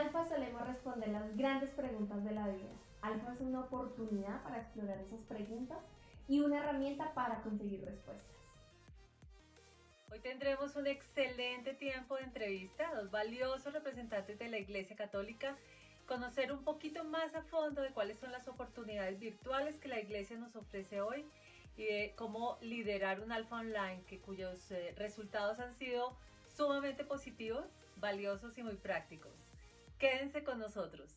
Alfa solemos responder las grandes preguntas de la vida. Alfa es una oportunidad para explorar esas preguntas y una herramienta para conseguir respuestas. Hoy tendremos un excelente tiempo de entrevista a dos valiosos representantes de la Iglesia Católica, conocer un poquito más a fondo de cuáles son las oportunidades virtuales que la Iglesia nos ofrece hoy y de cómo liderar un Alfa Online cuyos resultados han sido sumamente positivos, valiosos y muy prácticos. Quédense con nosotros.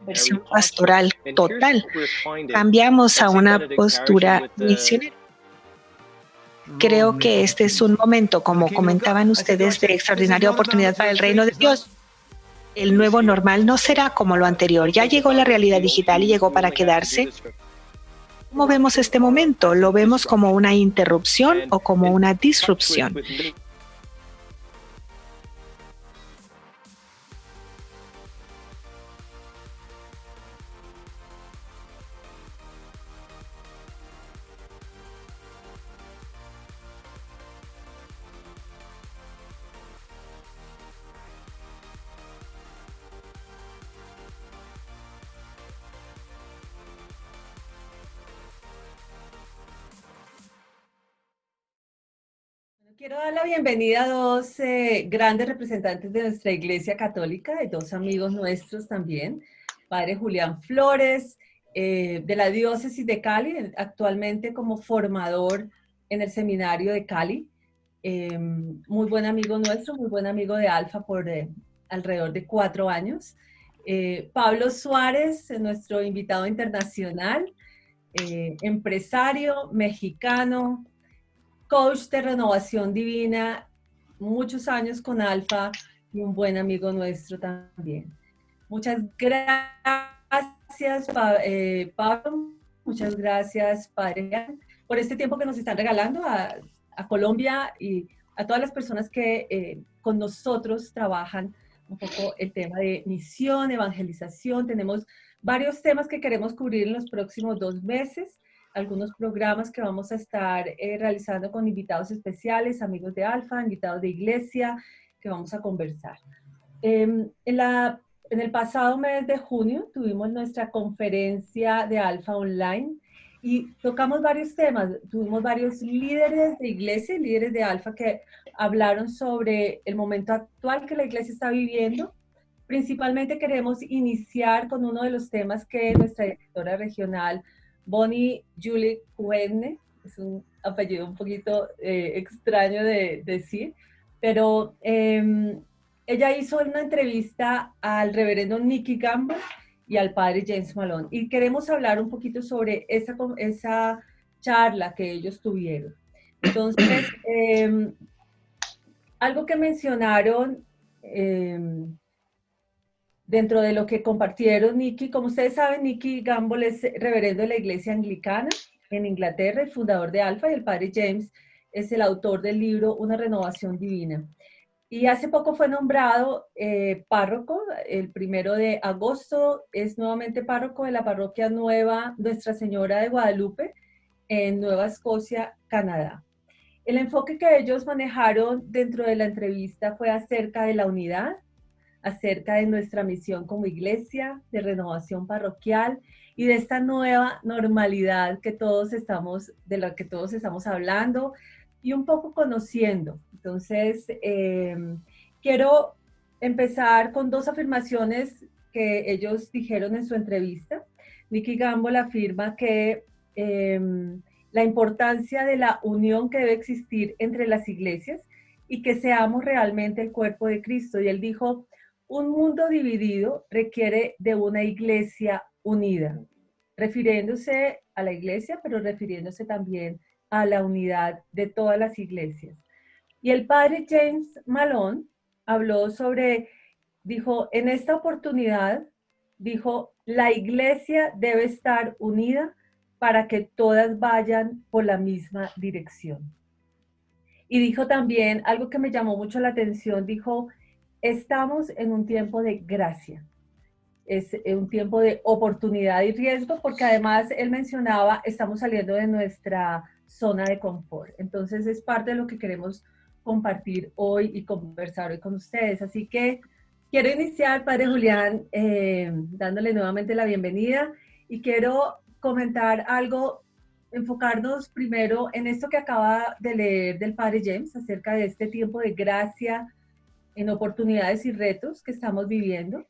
Versión pastoral total. Cambiamos a una postura misionera. Creo que este es un momento, como comentaban ustedes, de extraordinaria oportunidad para el reino de Dios. El nuevo normal no será como lo anterior. Ya llegó la realidad digital y llegó para quedarse. ¿Cómo vemos este momento? ¿Lo vemos como una interrupción o como una disrupción? Quiero dar la bienvenida a dos grandes representantes de nuestra Iglesia Católica, y dos amigos nuestros también. Padre Julián Flores, de la Diócesis de Cali, actualmente como formador en el Seminario de Cali. Muy buen amigo nuestro, muy buen amigo de Alfa por alrededor de 4 años. Pablo Suárez, nuestro invitado internacional, empresario mexicano, coach de renovación divina, muchos años con Alfa y un buen amigo nuestro también. Muchas gracias, Pablo, muchas gracias, Padre, por este tiempo que nos están regalando a Colombia y a todas las personas que con nosotros trabajan un poco el tema de misión, evangelización. Tenemos varios temas que queremos cubrir en los próximos 2 meses, algunos programas que vamos a estar realizando con invitados especiales, amigos de Alfa, invitados de iglesia, que vamos a conversar. En el pasado mes de junio tuvimos nuestra conferencia de Alfa Online y tocamos varios temas. Tuvimos varios líderes de iglesia, líderes de Alfa, que hablaron sobre el momento actual que la iglesia está viviendo. Principalmente queremos iniciar con uno de los temas que nuestra directora regional, Bonnie Julie Cuenne, es un apellido un poquito extraño de decir, pero ella hizo una entrevista al reverendo Nicky Gamble y al padre James Malone, y queremos hablar un poquito sobre esa charla que ellos tuvieron. Entonces, algo que mencionaron dentro de lo que compartieron Nicky, como ustedes saben, Nicky Gamble es reverendo de la Iglesia Anglicana en Inglaterra, el fundador de Alfa, y el padre James es el autor del libro Una renovación divina. Y hace poco fue nombrado párroco, el 1 de agosto es nuevamente párroco de la parroquia Nueva Nuestra Señora de Guadalupe en Nueva Escocia, Canadá. El enfoque que ellos manejaron dentro de la entrevista fue acerca de la unidad, acerca de nuestra misión como iglesia, de renovación parroquial y de esta nueva normalidad de la que todos estamos hablando y un poco conociendo. Entonces, quiero empezar con 2 afirmaciones que ellos dijeron en su entrevista. Nicky Gamble afirma que la importancia de la unión que debe existir entre las iglesias y que seamos realmente el cuerpo de Cristo. Y él dijo, un mundo dividido requiere de una iglesia unida, refiriéndose a la iglesia, pero refiriéndose también a la unidad de todas las iglesias. Y el padre James Malone habló dijo, en esta oportunidad, dijo, la iglesia debe estar unida para que todas vayan por la misma dirección. Y dijo también algo que me llamó mucho la atención, dijo, estamos en un tiempo de gracia, es un tiempo de oportunidad y riesgo, porque además él mencionaba, estamos saliendo de nuestra zona de confort. Entonces es parte de lo que queremos compartir hoy y conversar hoy con ustedes. Así que quiero iniciar, Padre Julián, dándole nuevamente la bienvenida y quiero comentar algo, enfocarnos primero en esto que acaba de leer del Padre James acerca de este tiempo de gracia en oportunidades y retos que estamos viviendo.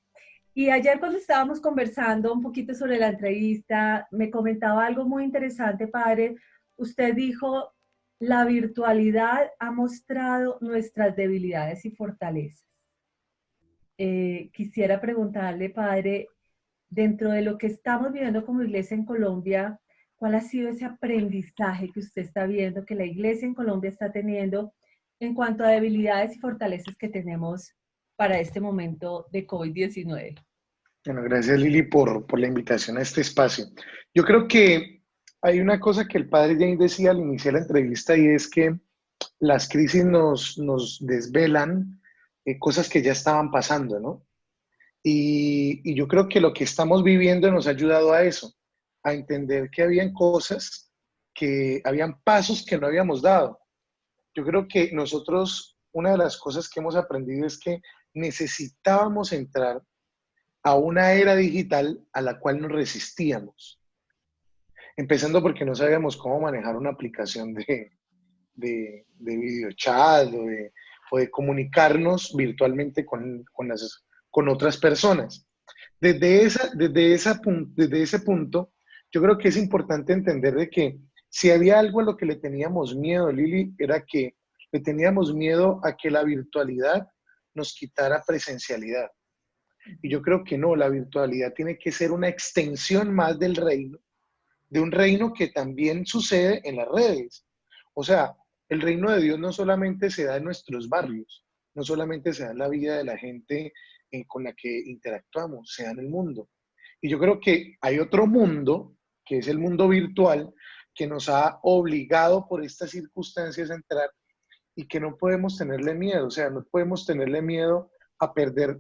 Y ayer cuando estábamos conversando un poquito sobre la entrevista, me comentaba algo muy interesante, Padre. Usted dijo, la virtualidad ha mostrado nuestras debilidades y fortalezas. Quisiera preguntarle, Padre, dentro de lo que estamos viviendo como iglesia en Colombia, ¿cuál ha sido ese aprendizaje que usted está viendo que la iglesia en Colombia está teniendo en cuanto a debilidades y fortalezas que tenemos para este momento de COVID-19? Bueno, gracias Lili por la invitación a este espacio. Yo creo que hay una cosa que el padre James decía al iniciar la entrevista y es que las crisis nos desvelan cosas que ya estaban pasando, ¿no? Y yo creo que lo que estamos viviendo nos ha ayudado a eso, a entender que habían cosas, que habían pasos que no habíamos dado. Yo creo que nosotros, una de las cosas que hemos aprendido es que necesitábamos entrar a una era digital a la cual nos resistíamos. Empezando porque no sabíamos cómo manejar una aplicación de videochat o de comunicarnos virtualmente con otras personas. Desde ese punto, yo creo que es importante entender de que si había algo a lo que le teníamos miedo, Lili, era que le teníamos miedo a que la virtualidad nos quitara presencialidad. Y yo creo que no, la virtualidad tiene que ser una extensión más del reino, de un reino que también sucede en las redes. O sea, el reino de Dios no solamente se da en nuestros barrios, no solamente se da en la vida de la gente con la que interactuamos, se da en el mundo. Y yo creo que hay otro mundo, que es el mundo virtual, que nos ha obligado por estas circunstancias a entrar y que no podemos tenerle miedo. O sea, no podemos tenerle miedo a perder,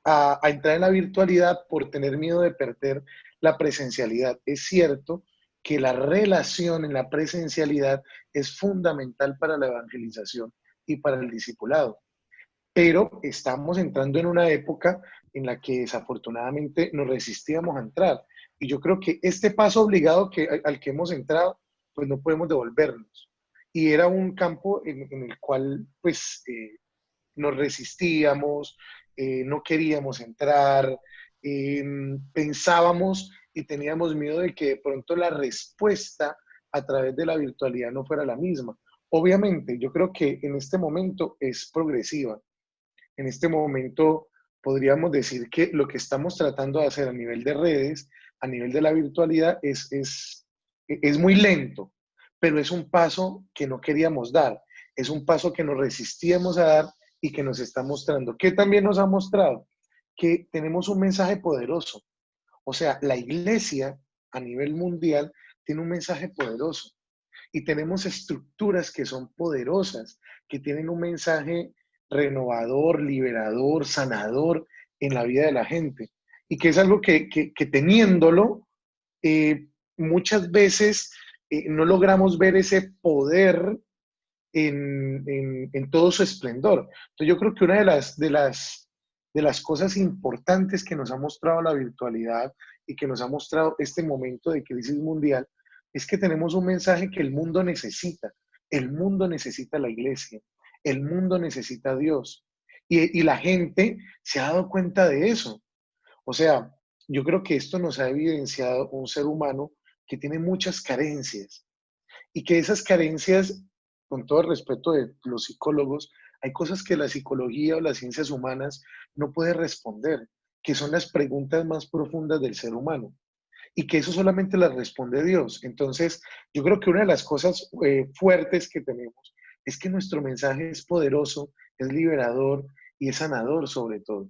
a entrar en la virtualidad por tener miedo de perder la presencialidad. Es cierto que la relación en la presencialidad es fundamental para la evangelización y para el discipulado, pero estamos entrando en una época en la que desafortunadamente nos resistíamos a entrar. Y yo creo que este paso obligado al que hemos entrado, pues no podemos devolvernos. Y era un campo en el cual pues nos resistíamos, no queríamos entrar, pensábamos y teníamos miedo de que de pronto la respuesta a través de la virtualidad no fuera la misma. Obviamente, yo creo que en este momento es progresiva. En este momento podríamos decir que lo que estamos tratando de hacer a nivel de redes, a nivel de la virtualidad, es muy lento, pero es un paso que no queríamos dar. Es un paso que nos resistíamos a dar y que nos está mostrando. ¿Qué también nos ha mostrado? Que tenemos un mensaje poderoso. O sea, la iglesia a nivel mundial tiene un mensaje poderoso y tenemos estructuras que son poderosas, que tienen un mensaje renovador, liberador, sanador en la vida de la gente. Y que es algo que teniéndolo, muchas veces no logramos ver ese poder en todo su esplendor. Entonces yo creo que una de las cosas importantes que nos ha mostrado la virtualidad y que nos ha mostrado este momento de crisis mundial es que tenemos un mensaje que el mundo necesita. El mundo necesita la iglesia. El mundo necesita a Dios. Y la gente se ha dado cuenta de eso. O sea, yo creo que esto nos ha evidenciado un ser humano que tiene muchas carencias y que esas carencias, con todo el respeto de los psicólogos, hay cosas que la psicología o las ciencias humanas no puede responder, que son las preguntas más profundas del ser humano y que eso solamente las responde Dios. Entonces, yo creo que una de las cosas fuertes que tenemos es que nuestro mensaje es poderoso, es liberador y es sanador sobre todo.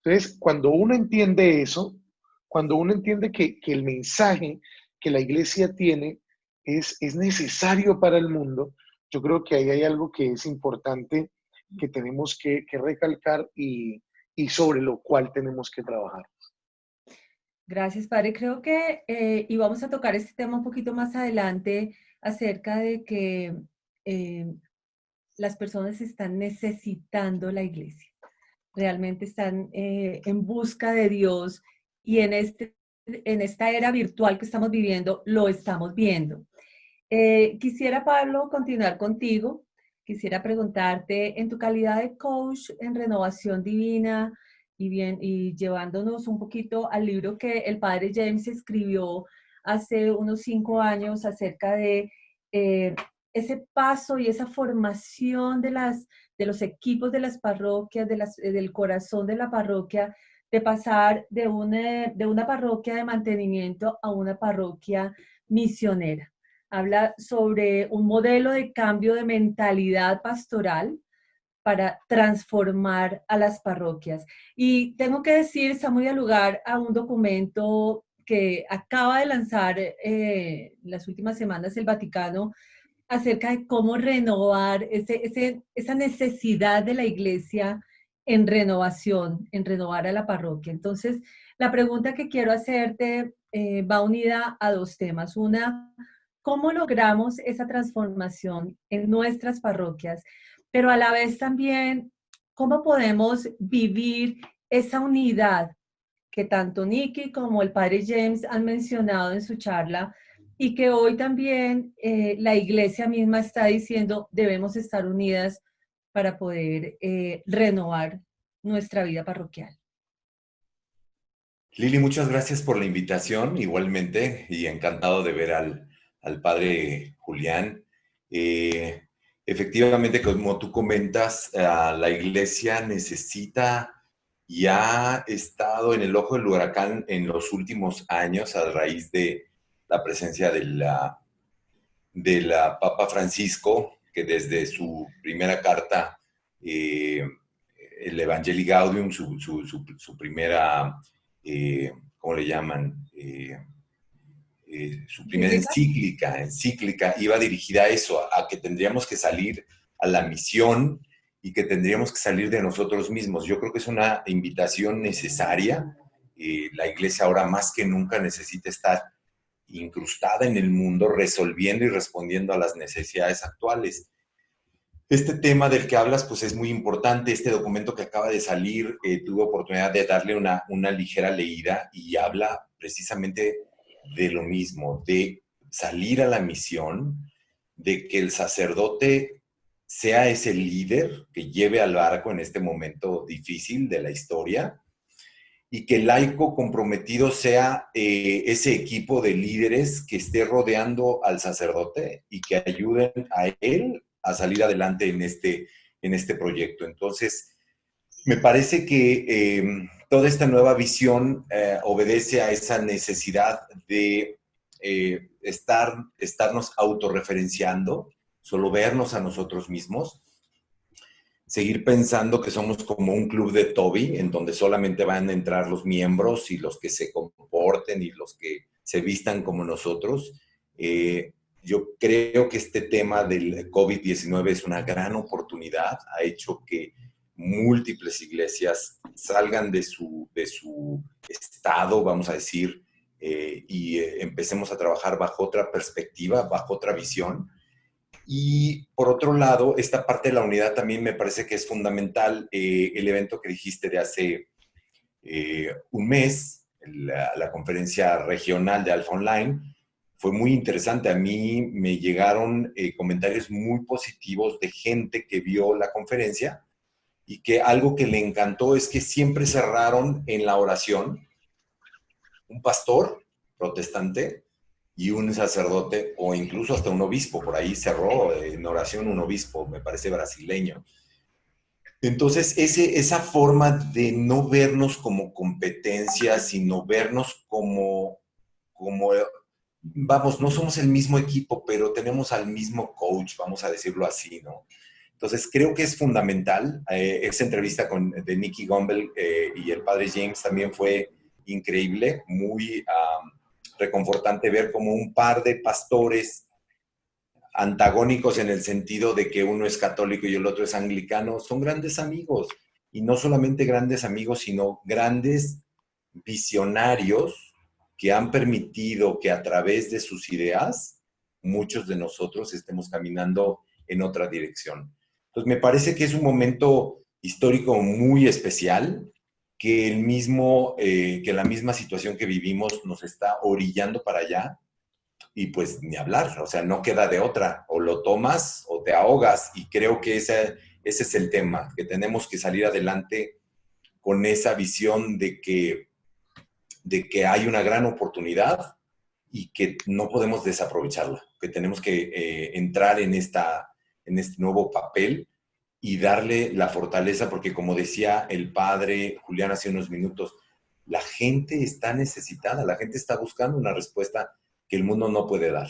Entonces, cuando uno entiende eso, cuando uno entiende que el mensaje que la iglesia tiene es necesario para el mundo, yo creo que ahí hay algo que es importante que tenemos que recalcar y sobre lo cual tenemos que trabajar. Gracias, Padre. Creo que, y vamos a tocar este tema un poquito más adelante, acerca de que las personas están necesitando la iglesia. Realmente están en busca de Dios y en esta era virtual que estamos viviendo, lo estamos viendo. Quisiera, Pablo, continuar contigo. Quisiera preguntarte, en tu calidad de coach en Renovación Divina y llevándonos un poquito al libro que el padre James escribió hace unos 5 años acerca de ese paso y esa formación de los equipos de las parroquias, del corazón de la parroquia, de pasar de una parroquia de mantenimiento a una parroquia misionera. Habla sobre un modelo de cambio de mentalidad pastoral para transformar a las parroquias. Y tengo que decir, está muy al lugar a un documento que acaba de lanzar las últimas semanas el Vaticano acerca de cómo renovar esa necesidad de la iglesia en renovación, en renovar a la parroquia. Entonces, la pregunta que quiero hacerte va unida a 2 temas. Una, ¿cómo logramos esa transformación en nuestras parroquias? Pero a la vez también, ¿cómo podemos vivir esa unidad que tanto Nikki como el padre James han mencionado en su charla y que hoy también la iglesia misma está diciendo debemos estar unidas para poder renovar nuestra vida parroquial? Lili, muchas gracias por la invitación, igualmente, y encantado de ver al padre Julián. Efectivamente, como tú comentas, la iglesia necesita y ha estado en el ojo del huracán en los últimos años a raíz de la presencia de la Papa Francisco, que desde su primera carta, el Evangelii Gaudium, su primera, ¿cómo le llaman? Su primera encíclica iba dirigida a eso, a que tendríamos que salir a la misión y que tendríamos que salir de nosotros mismos. Yo creo que es una invitación necesaria. La iglesia ahora más que nunca necesita estar incrustada en el mundo, resolviendo y respondiendo a las necesidades actuales. Este tema del que hablas, pues es muy importante. Este documento que acaba de salir, tuve oportunidad de darle una ligera leída y habla precisamente de lo mismo, de salir a la misión, de que el sacerdote sea ese líder que lleve al barco en este momento difícil de la historia, y que el laico comprometido sea ese equipo de líderes que esté rodeando al sacerdote y que ayuden a él a salir adelante en este proyecto. Entonces, me parece que toda esta nueva visión obedece a esa necesidad de estarnos autorreferenciando, solo vernos a nosotros mismos, seguir pensando que somos como un club de Toby, en donde solamente van a entrar los miembros y los que se comporten y los que se vistan como nosotros. Yo creo que este tema del COVID-19 es una gran oportunidad. Ha hecho que múltiples iglesias salgan de su estado, vamos a decir, y empecemos a trabajar bajo otra perspectiva, bajo otra visión. Y por otro lado, esta parte de la unidad también me parece que es fundamental. El evento que dijiste de hace un mes, la conferencia regional de Alfa Online, fue muy interesante. A mí me llegaron comentarios muy positivos de gente que vio la conferencia y que algo que le encantó es que siempre cerraron en la oración un pastor protestante y un sacerdote, o incluso hasta un obispo. Por ahí cerró en oración un obispo, me parece brasileño. Entonces, esa forma de no vernos como competencia, sino vernos como, vamos, no somos el mismo equipo, pero tenemos al mismo coach, vamos a decirlo así, ¿no? Entonces, creo que es fundamental. Esa entrevista de Nicky Gumbel y el padre James también fue increíble, muy reconfortante ver como un par de pastores antagónicos en el sentido de que uno es católico y el otro es anglicano, son grandes amigos. Y no solamente grandes amigos, sino grandes visionarios que han permitido que a través de sus ideas muchos de nosotros estemos caminando en otra dirección. Entonces, me parece que es un momento histórico muy especial, que que la misma situación que vivimos nos está orillando para allá, y pues ni hablar, o sea, no queda de otra, o lo tomas o te ahogas, y creo que ese es el tema, que tenemos que salir adelante con esa visión de que hay una gran oportunidad y que no podemos desaprovecharla, que tenemos que entrar en este nuevo papel y darle la fortaleza, porque como decía el padre Julián hace unos minutos, la gente está necesitada, la gente está buscando una respuesta que el mundo no puede dar,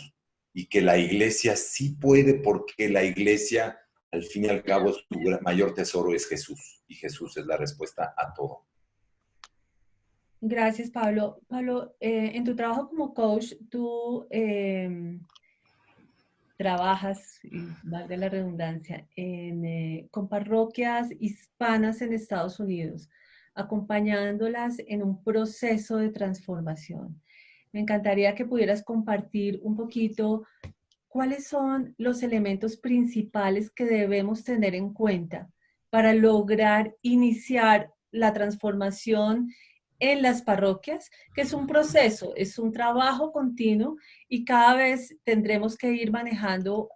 y que la iglesia sí puede, porque la iglesia, al fin y al cabo, su mayor tesoro es Jesús, y Jesús es la respuesta a todo. Gracias, Pablo. Pablo, en tu trabajo como coach, tú trabajas, y valga la redundancia, con parroquias hispanas en Estados Unidos, acompañándolas en un proceso de transformación. Me encantaría que pudieras compartir un poquito cuáles son los elementos principales que debemos tener en cuenta para lograr iniciar la transformación en las parroquias, que es un proceso, es un trabajo continuo, y cada vez tendremos que ir manejando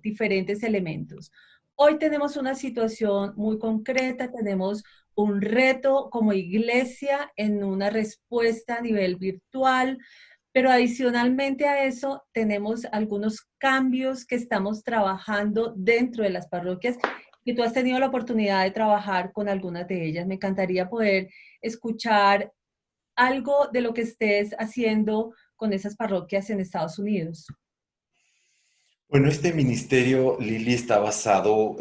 diferentes elementos. Hoy tenemos una situación muy concreta, tenemos un reto como iglesia en una respuesta a nivel virtual, pero adicionalmente a eso tenemos algunos cambios que estamos trabajando dentro de las parroquias, y tú has tenido la oportunidad de trabajar con algunas de ellas. Me encantaría poder escuchar algo de lo que estés haciendo con esas parroquias en Estados Unidos. Bueno, este ministerio, Lili, está basado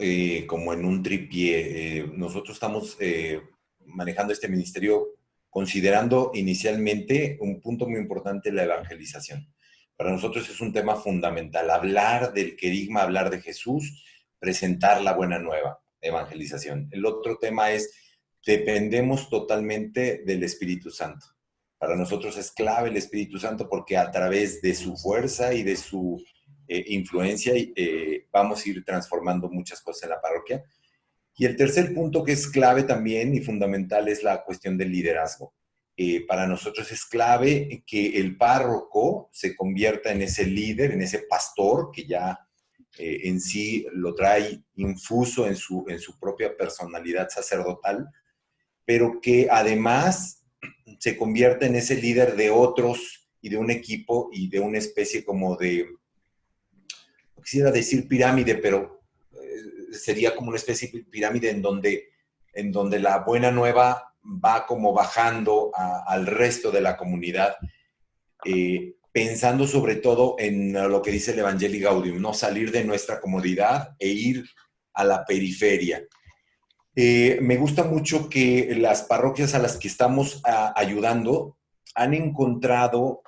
como en un tripié. Nosotros estamos manejando este ministerio considerando inicialmente un punto muy importante, la evangelización. Para nosotros es un tema fundamental, hablar del querigma, hablar de Jesús, presentar la buena nueva, evangelización. El otro tema es, dependemos totalmente del Espíritu Santo. Para nosotros es clave el Espíritu Santo, porque a través de su fuerza y de su influencia vamos a ir transformando muchas cosas en la parroquia. Y el tercer punto, que es clave también y fundamental, es la cuestión del liderazgo. Para nosotros es clave que el párroco se convierta en ese líder, en ese pastor que ya en sí lo trae infuso en su propia personalidad sacerdotal, pero que además se convierta en ese líder de otros y de un equipo y de una especie como de, no quisiera decir pirámide, pero sería como una especie de pirámide en donde la buena nueva va como bajando al resto de la comunidad, pensando sobre todo en lo que dice el Evangelii Gaudium, no salir de nuestra comodidad e ir a la periferia. Me gusta mucho que las parroquias a las que estamos ayudando han encontrado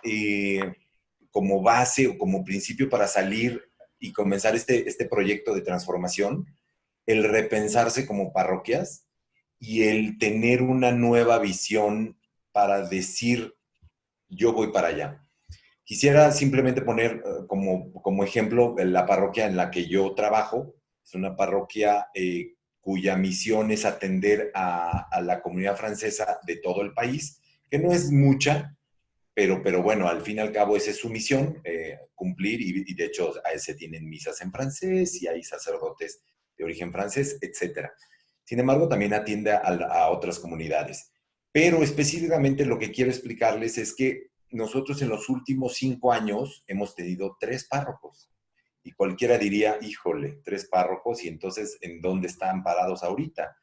como base o como principio para salir y comenzar este proyecto de transformación, el repensarse como parroquias y el tener una nueva visión para decir, yo voy para allá. Quisiera simplemente poner como ejemplo la parroquia en la que yo trabajo. Es una parroquia cuya misión es atender a la comunidad francesa de todo el país, que no es mucha, pero bueno, al fin y al cabo esa es su misión, cumplir, y de hecho se tienen misas en francés y hay sacerdotes de origen francés, etc. Sin embargo, también atiende a otras comunidades. Pero específicamente lo que quiero explicarles es que nosotros en los últimos 5 años hemos tenido 3 párrocos. Y cualquiera diría, híjole, 3 párrocos, y entonces, ¿en dónde están parados ahorita?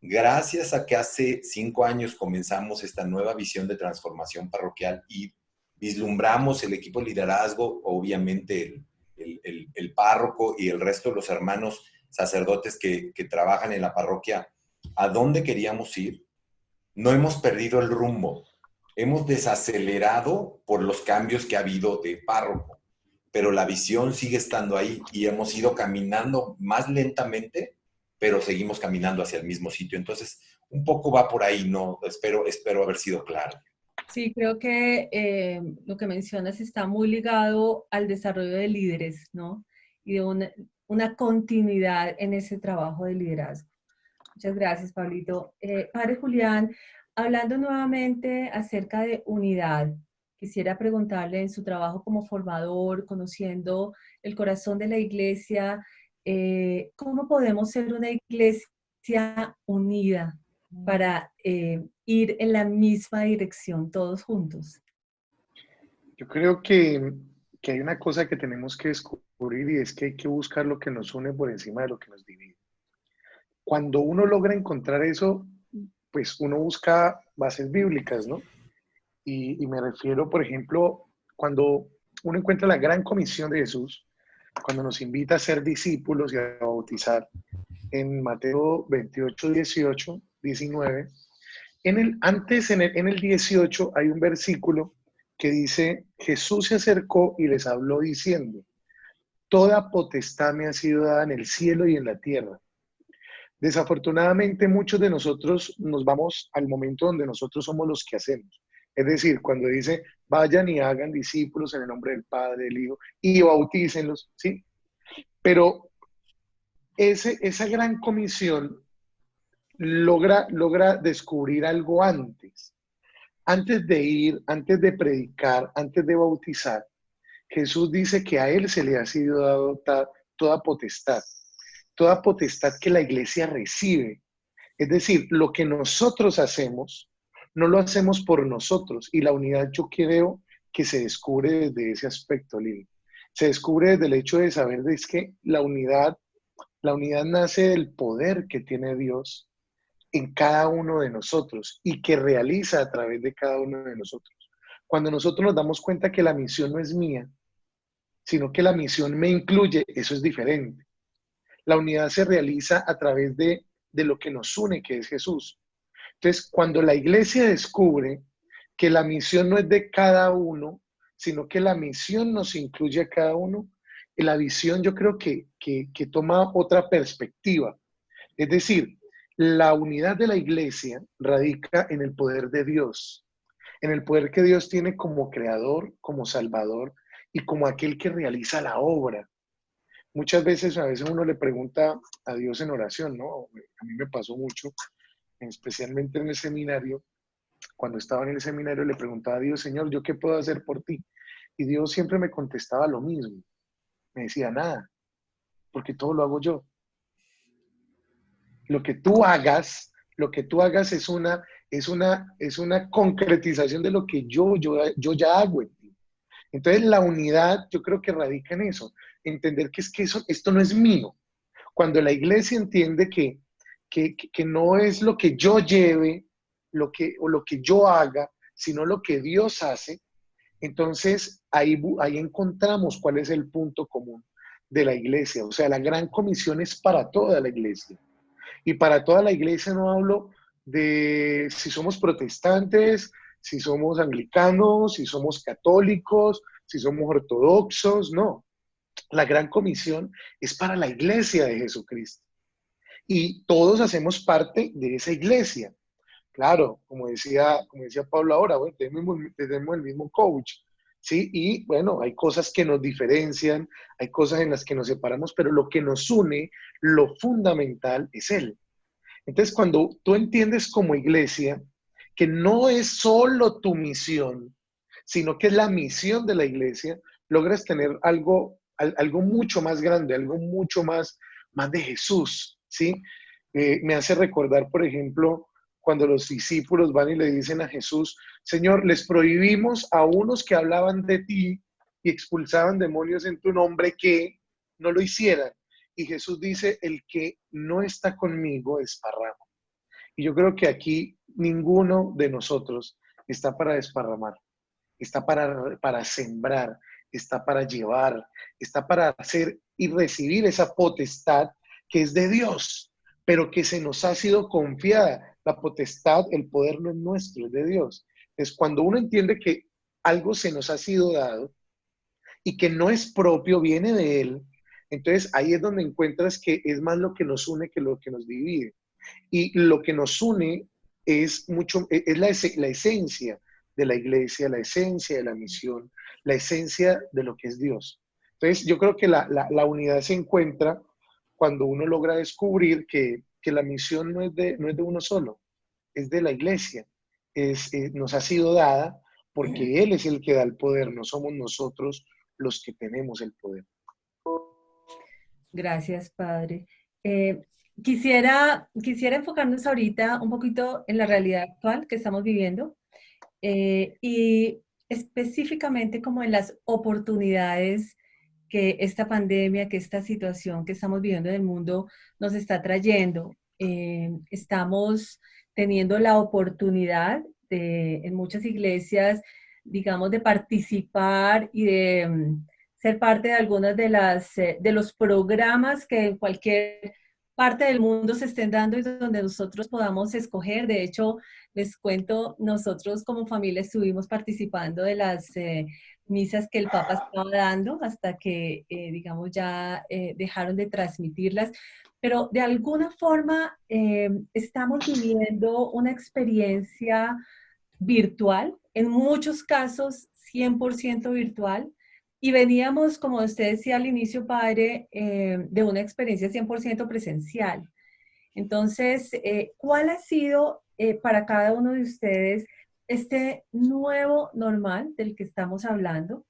Gracias a que hace 5 años comenzamos esta nueva visión de transformación parroquial y vislumbramos el equipo de liderazgo, obviamente el párroco y el resto de los hermanos sacerdotes que trabajan en la parroquia, ¿a dónde queríamos ir? No hemos perdido el rumbo. Hemos desacelerado por los cambios que ha habido de párroco, pero la visión sigue estando ahí y hemos ido caminando más lentamente, pero seguimos caminando hacia el mismo sitio. Entonces, un poco va por ahí, ¿no? Espero haber sido claro. Sí, creo que lo que mencionas está muy ligado al desarrollo de líderes, ¿no? Y una continuidad en ese trabajo de liderazgo. Muchas gracias, Pablito. Padre Julián, hablando nuevamente acerca de unidad, quisiera preguntarle en su trabajo como formador, conociendo el corazón de la iglesia, ¿cómo podemos ser una iglesia unida para ir en la misma dirección todos juntos? Yo creo que hay una cosa que tenemos que descubrir y es que hay que buscar lo que nos une por encima de lo que nos divide. Cuando uno logra encontrar eso, pues uno busca bases bíblicas, ¿no? Y me refiero, por ejemplo, cuando uno encuentra la gran comisión de Jesús, cuando nos invita a ser discípulos y a bautizar, en Mateo 28, 18, 19, en el 18 hay un versículo que dice, Jesús se acercó y les habló diciendo, toda potestad me ha sido dada en el cielo y en la tierra. Desafortunadamente, muchos de nosotros nos vamos al momento donde nosotros somos los que hacemos. Es decir, cuando dice, vayan y hagan discípulos en el nombre del Padre, del Hijo, y bautícenlos, ¿sí? Pero esa gran comisión logra descubrir algo antes. Antes de ir, antes de predicar, antes de bautizar, Jesús dice que a Él se le ha sido dado toda potestad que la iglesia recibe. Es decir, lo que nosotros hacemos, no lo hacemos por nosotros. Y la unidad yo creo que se descubre desde ese aspecto, Lili. Se descubre desde el hecho de saber de es que la unidad nace del poder que tiene Dios en cada uno de nosotros y que realiza a través de cada uno de nosotros. Cuando nosotros nos damos cuenta que la misión no es mía, sino que la misión me incluye, eso es diferente. La unidad se realiza a través de lo que nos une, que es Jesús. Entonces, cuando la iglesia descubre que la misión no es de cada uno, sino que la misión nos incluye a cada uno, la visión yo creo que toma otra perspectiva. Es decir, la unidad de la iglesia radica en el poder de Dios, en el poder que Dios tiene como creador, como salvador y como aquel que realiza la obra. Muchas veces, a veces uno le pregunta a Dios en oración, ¿no? A mí me pasó mucho, especialmente en el seminario. Cuando estaba en el seminario le preguntaba a Dios, Señor, ¿yo qué puedo hacer por ti? Y Dios siempre me contestaba lo mismo. Me decía, nada, porque todo lo hago yo. Lo que tú hagas es una concretización de lo que yo ya hago en ti. Entonces la unidad yo creo que radica en eso, entender que es que esto no es mío. Cuando la iglesia entiende que no es lo que yo lleve, o lo que yo haga, sino lo que Dios hace, entonces ahí encontramos cuál es el punto común de la iglesia. O sea, la gran comisión es para toda la iglesia. Y para toda la iglesia no hablo de si somos protestantes, si somos anglicanos, si somos católicos, si somos ortodoxos, no. La gran comisión es para la iglesia de Jesucristo. Y todos hacemos parte de esa iglesia. Claro, como decía Pablo ahora, bueno, tenemos el mismo coach, ¿sí? Y bueno, hay cosas que nos diferencian, hay cosas en las que nos separamos, pero lo que nos une, lo fundamental es Él. Entonces, cuando tú entiendes como iglesia que no es solo tu misión, sino que es la misión de la iglesia, logras tener algo mucho más grande, algo mucho más de Jesús, ¿sí? Me hace recordar, por ejemplo, cuando los discípulos van y le dicen a Jesús, Señor, les prohibimos a unos que hablaban de ti y expulsaban demonios en tu nombre que no lo hicieran. Y Jesús dice, el que no está conmigo desparrama. Y yo creo que aquí ninguno de nosotros está para desparramar, está para sembrar, está para llevar, está para hacer y recibir esa potestad que es de Dios, pero que se nos ha sido confiada. La potestad, el poder no es nuestro, es de Dios. Entonces, cuando uno entiende que algo se nos ha sido dado y que no es propio, viene de Él, entonces ahí es donde encuentras que es más lo que nos une que lo que nos divide. Y lo que nos une es la esencia de la iglesia, la esencia de la misión, la esencia de lo que es Dios. Entonces, yo creo que la unidad se encuentra cuando uno logra descubrir que la misión no es de uno solo, es de la iglesia. Nos ha sido dada porque Él es el que da el poder, no somos nosotros los que tenemos el poder. Gracias, Padre. Quisiera enfocarnos ahorita un poquito en la realidad actual que estamos viviendo y específicamente como en las oportunidades que esta pandemia, que esta situación que estamos viviendo en el mundo nos está trayendo. Estamos teniendo la oportunidad en muchas iglesias, digamos, de participar y de ser parte de algunas de los programas que en cualquier parte del mundo se estén dando y donde nosotros podamos escoger. De hecho, les cuento, nosotros como familia estuvimos participando de las misas que el Papa estaba dando hasta que, digamos, ya dejaron de transmitirlas. Pero de alguna forma estamos viviendo una experiencia virtual, en muchos casos 100% virtual, y veníamos, como usted decía al inicio, padre, de una experiencia 100% presencial. Entonces, ¿cuál ha sido para cada uno de ustedes este nuevo normal del que estamos hablando?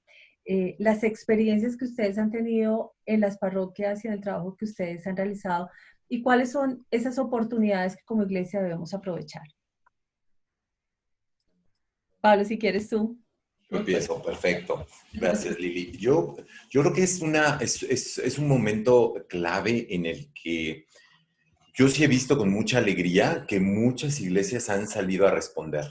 Las experiencias que ustedes han tenido en las parroquias y en el trabajo que ustedes han realizado, y cuáles son esas oportunidades que como iglesia debemos aprovechar. Pablo, si quieres tú. Empiezo, perfecto. Gracias, Lili. Yo creo que es un momento clave en el que yo sí he visto con mucha alegría que muchas iglesias han salido a responder.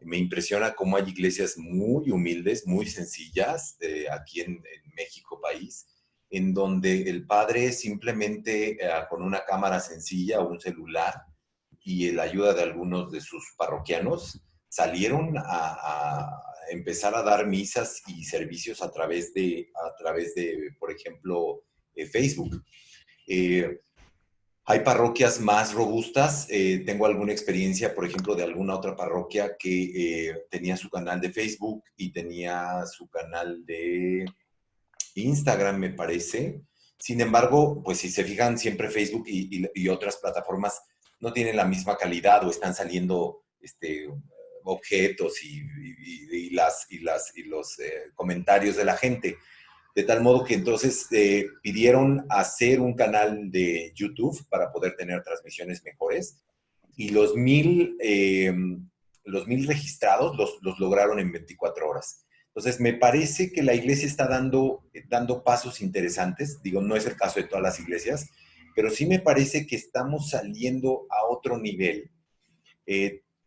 Me impresiona cómo hay iglesias muy humildes, muy sencillas, aquí en México país, en donde el padre simplemente con una cámara sencilla o un celular y la ayuda de algunos de sus parroquianos, salieron a empezar a dar misas y servicios a través de por ejemplo, Facebook. Hay parroquias más robustas. Tengo alguna experiencia, por ejemplo, de alguna otra parroquia que tenía su canal de Facebook y tenía su canal de Instagram, me parece. Sin embargo, pues si se fijan, siempre Facebook y otras plataformas no tienen la misma calidad o están saliendo objetos y los comentarios de la gente. De tal modo que entonces pidieron hacer un canal de YouTube para poder tener transmisiones mejores y los 1000 registrados los lograron en 24 horas. Entonces, me parece que la iglesia está dando pasos interesantes. Digo, no es el caso de todas las iglesias, pero sí me parece que estamos saliendo a otro nivel.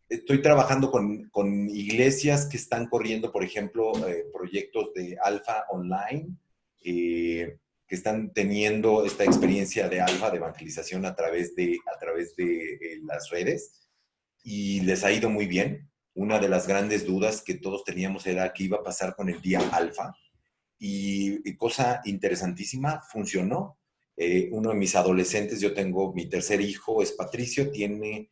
Estoy trabajando con iglesias que están corriendo, por ejemplo, proyectos de alfa online, que están teniendo esta experiencia de alfa, de evangelización a través de las redes, y les ha ido muy bien. Una de las grandes dudas que todos teníamos era qué iba a pasar con el día alfa, y cosa interesantísima, funcionó. Uno de mis adolescentes, yo tengo mi tercer hijo, es Patricio, tiene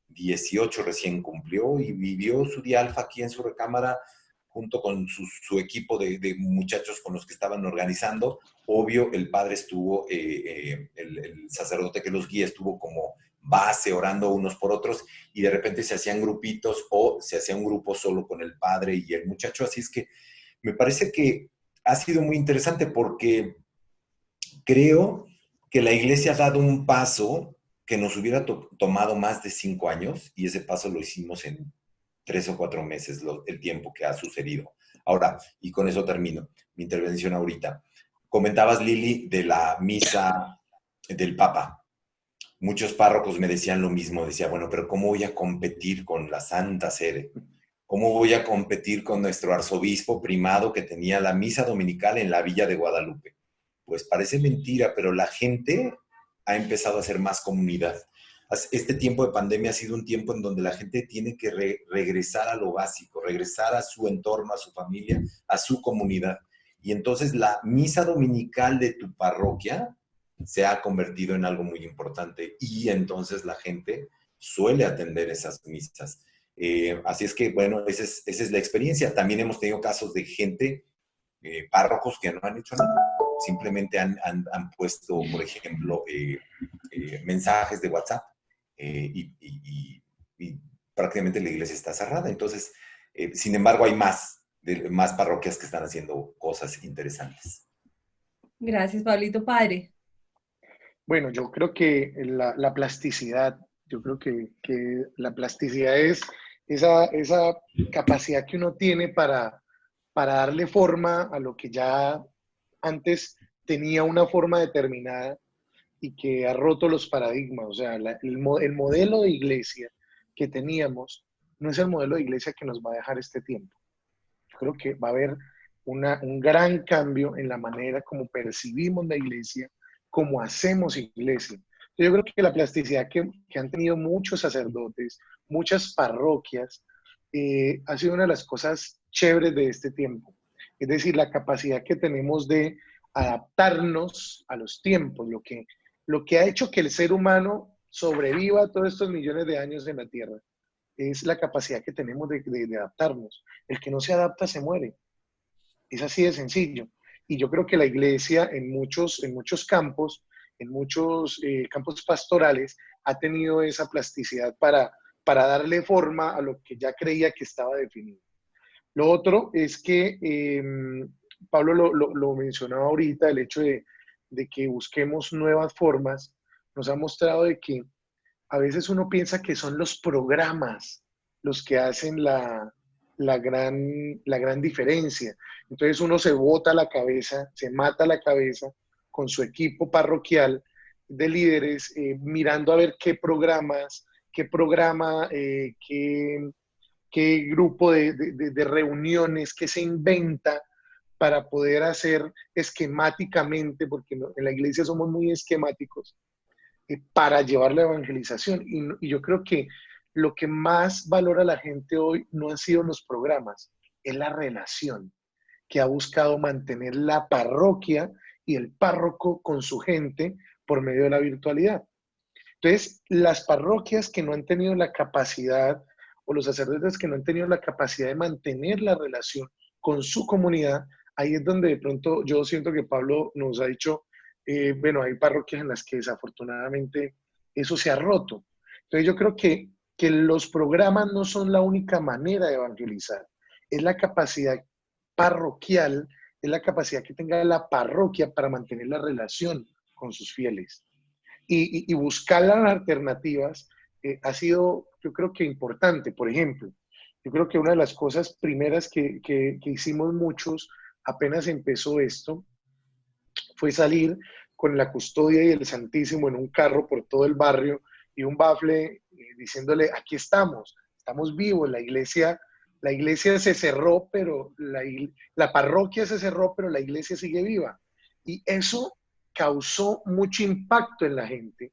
18 recién cumplió y vivió su día alfa aquí en su recámara junto con su equipo de muchachos con los que estaban organizando. Obvio, el padre estuvo, el sacerdote que los guía estuvo como base orando unos por otros y de repente se hacían grupitos o se hacía un grupo solo con el padre y el muchacho. Así es que me parece que ha sido muy interesante porque creo que la iglesia ha dado un paso que nos hubiera tomado más de 5 años y ese paso lo hicimos en 3 o 4 meses, el tiempo que ha sucedido. Ahora, y con eso termino mi intervención ahorita. Comentabas, Lili, de la misa del Papa. Muchos párrocos me decían lo mismo, decía, bueno, pero ¿cómo voy a competir con la Santa Sede? ¿Cómo voy a competir con nuestro arzobispo primado que tenía la misa dominical en la Villa de Guadalupe? Pues parece mentira, pero la gente ha empezado a hacer más comunidad. Este tiempo de pandemia ha sido un tiempo en donde la gente tiene que regresar a lo básico, regresar a su entorno, a su familia, a su comunidad. Y entonces la misa dominical de tu parroquia se ha convertido en algo muy importante y entonces la gente suele atender esas misas. Así es que, bueno, esa es la experiencia. También hemos tenido casos de gente párrocos que no han hecho nada. Simplemente han puesto, por ejemplo, mensajes de WhatsApp y prácticamente la iglesia está cerrada. Entonces, sin embargo, hay más parroquias que están haciendo cosas interesantes. Gracias, Pablito. Padre. Bueno, yo creo que la plasticidad, yo creo que la plasticidad es esa capacidad que uno tiene para darle forma a lo que ya antes tenía una forma determinada y que ha roto los paradigmas. O sea, el modelo de iglesia que teníamos no es el modelo de iglesia que nos va a dejar este tiempo. Yo creo que va a haber un gran cambio en la manera como percibimos la iglesia, como hacemos iglesia. Yo creo que la plasticidad que han tenido muchos sacerdotes, muchas parroquias, ha sido una de las cosas chéveres de este tiempo. Es decir, la capacidad que tenemos de adaptarnos a los tiempos, lo que ha hecho que el ser humano sobreviva todos estos millones de años en la Tierra, es la capacidad que tenemos de adaptarnos. El que no se adapta se muere. Es así de sencillo. Y yo creo que la iglesia en muchos campos, en muchos campos pastorales, ha tenido esa plasticidad para darle forma a lo que ya creía que estaba definido. Lo otro es que Pablo lo mencionaba ahorita, el hecho de que busquemos nuevas formas, nos ha mostrado de que a veces uno piensa que son los programas los que hacen la gran diferencia. Entonces uno se bota la cabeza, se mata la cabeza con su equipo parroquial de líderes, mirando a ver qué programas, qué programa, qué grupo de reuniones, qué se inventa para poder hacer esquemáticamente, porque en la iglesia somos muy esquemáticos, para llevar la evangelización. Y yo creo que lo que más valora la gente hoy no han sido los programas, es la relación que ha buscado mantener la parroquia y el párroco con su gente por medio de la virtualidad. Entonces, las parroquias que no han tenido la capacidad, o los sacerdotes que no han tenido la capacidad de mantener la relación con su comunidad, ahí es donde de pronto yo siento que Pablo nos ha dicho, bueno, hay parroquias en las que desafortunadamente eso se ha roto. Entonces yo creo que los programas no son la única manera de evangelizar, es la capacidad parroquial, es la capacidad que tenga la parroquia para mantener la relación con sus fieles. Y buscar las alternativas ha sido, yo creo que importante. Por ejemplo, yo creo que una de las cosas primeras que hicimos muchos apenas empezó esto fue salir con la custodia y el Santísimo en un carro por todo el barrio y un bafle diciéndole, aquí estamos vivos, la iglesia se cerró, pero la parroquia se cerró, pero la iglesia sigue viva. Y eso causó mucho impacto en la gente,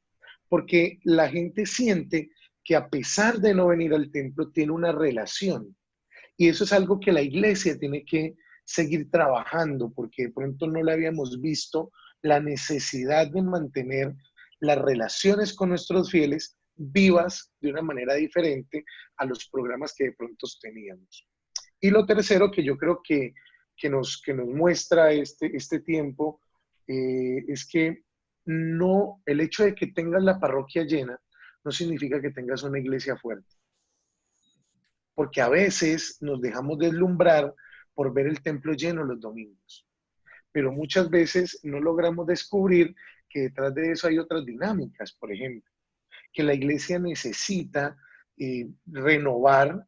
porque la gente siente que a pesar de no venir al templo, tiene una relación. Y eso es algo que la iglesia tiene que seguir trabajando, porque de pronto no le habíamos visto la necesidad de mantener las relaciones con nuestros fieles vivas de una manera diferente a los programas que de pronto teníamos. Y lo tercero que yo creo que nos muestra este tiempo es que no, el hecho de que tengas la parroquia llena no significa que tengas una iglesia fuerte. Porque a veces nos dejamos deslumbrar por ver el templo lleno los domingos. Pero muchas veces no logramos descubrir que detrás de eso hay otras dinámicas. Por ejemplo, que la iglesia necesita renovar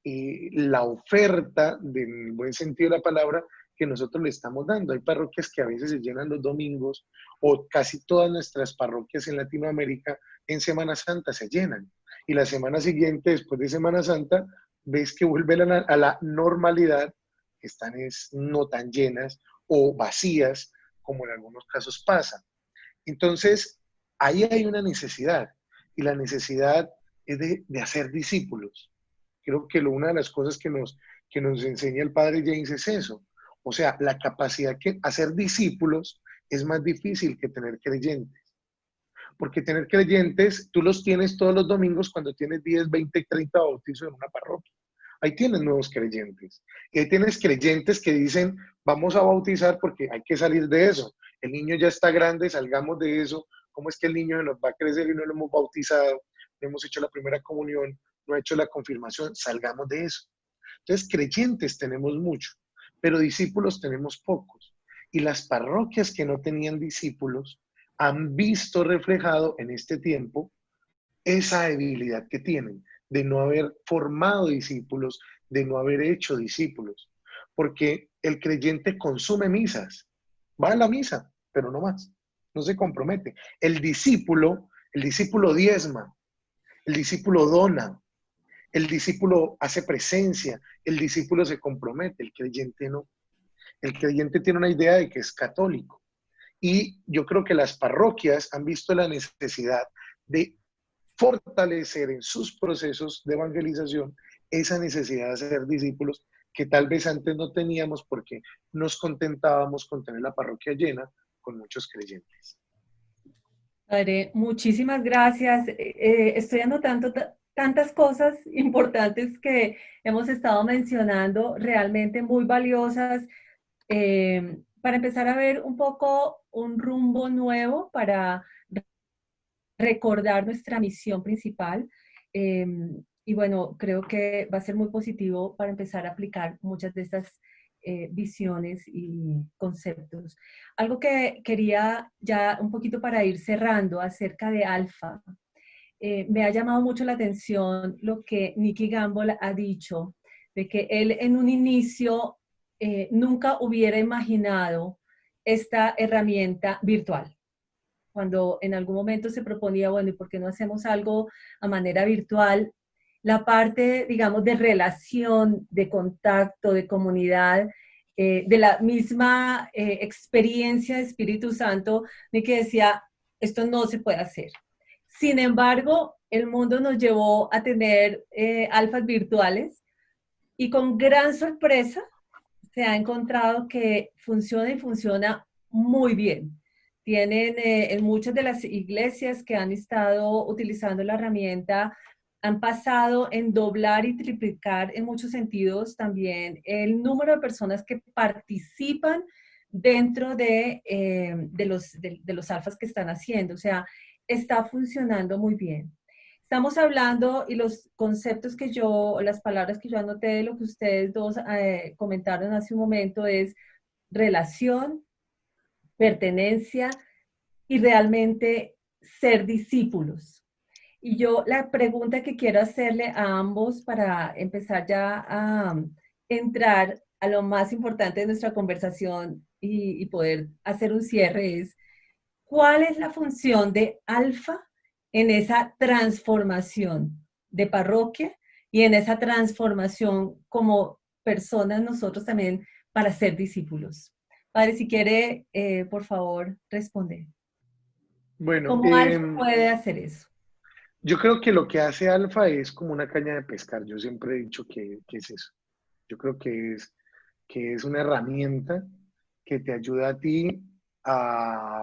la oferta, del buen sentido de la palabra, que nosotros le estamos dando. Hay parroquias que a veces se llenan los domingos, o casi todas nuestras parroquias en Latinoamérica en Semana Santa se llenan. Y la semana siguiente, después de Semana Santa, ves que vuelven a la normalidad, están no tan llenas o vacías, como en algunos casos pasa. Entonces, ahí hay una necesidad, y la necesidad es de hacer discípulos. Creo que una de las cosas que nos enseña el padre James es eso. O sea, la capacidad que hacer discípulos es más difícil que tener creyentes. Porque tener creyentes, tú los tienes todos los domingos cuando tienes 10, 20, 30 bautizos en una parroquia. ahí tienes nuevos creyentes. Y ahí tienes creyentes que dicen, vamos a bautizar porque hay que salir de eso. El niño ya está grande, salgamos de eso. ¿Cómo es que el niño nos va a crecer y no lo hemos bautizado? No hemos hecho la primera comunión, no ha hecho la confirmación, salgamos de eso. Entonces, creyentes tenemos mucho, pero discípulos tenemos pocos. Y las parroquias que no tenían discípulos han visto reflejado en este tiempo esa debilidad que tienen de no haber formado discípulos, de no haber hecho discípulos. Porque el creyente consume misas, va a la misa, pero no más, no se compromete. El discípulo diezma, el discípulo dona, el discípulo hace presencia, el discípulo se compromete, el creyente no. El creyente tiene una idea de que es católico. Y yo creo que las parroquias han visto la necesidad de fortalecer en sus procesos de evangelización esa necesidad de ser discípulos que tal vez antes no teníamos porque nos contentábamos con tener la parroquia llena con muchos creyentes. Padre, muchísimas gracias. Estoy anotando tantas cosas importantes que hemos estado mencionando, realmente muy valiosas, para empezar a ver un poco un rumbo nuevo para recordar nuestra misión principal. Y bueno, creo que va a ser muy positivo para empezar a aplicar muchas de estas visiones y conceptos. Algo que quería ya un poquito para ir cerrando acerca de Alfa. Me ha llamado mucho la atención lo que Nicky Gamble ha dicho, de que él en un inicio nunca hubiera imaginado esta herramienta virtual. Cuando en algún momento se proponía, bueno, ¿y por qué no hacemos algo a manera virtual? La parte, digamos, de relación, de contacto, de comunidad, de la misma experiencia de Espíritu Santo, de que decía, esto no se puede hacer. Sin embargo, el mundo nos llevó a tener alfas virtuales y con gran sorpresa se ha encontrado que funciona y funciona muy bien. Tienen en muchas de las iglesias que han estado utilizando la herramienta, han pasado en doblar y triplicar en muchos sentidos también el número de personas que participan dentro de los alfas que están haciendo. O sea, está funcionando muy bien. Estamos hablando y los conceptos que yo, las palabras que yo anoté de lo que ustedes dos comentaron hace un momento es relación, pertenencia y realmente ser discípulos. Y yo la pregunta que quiero hacerle a ambos para empezar ya a entrar a lo más importante de nuestra conversación y poder hacer un cierre es, ¿cuál es la función de Alfa en esa transformación de parroquia y en esa transformación como personas nosotros también para ser discípulos? Padre, si quiere, por favor, responder. Bueno, ¿Cómo Alfa puede hacer eso? yo creo que lo que hace Alfa es como una caña de pescar. Yo siempre he dicho que es eso. Yo creo que es una herramienta que te ayuda a ti a,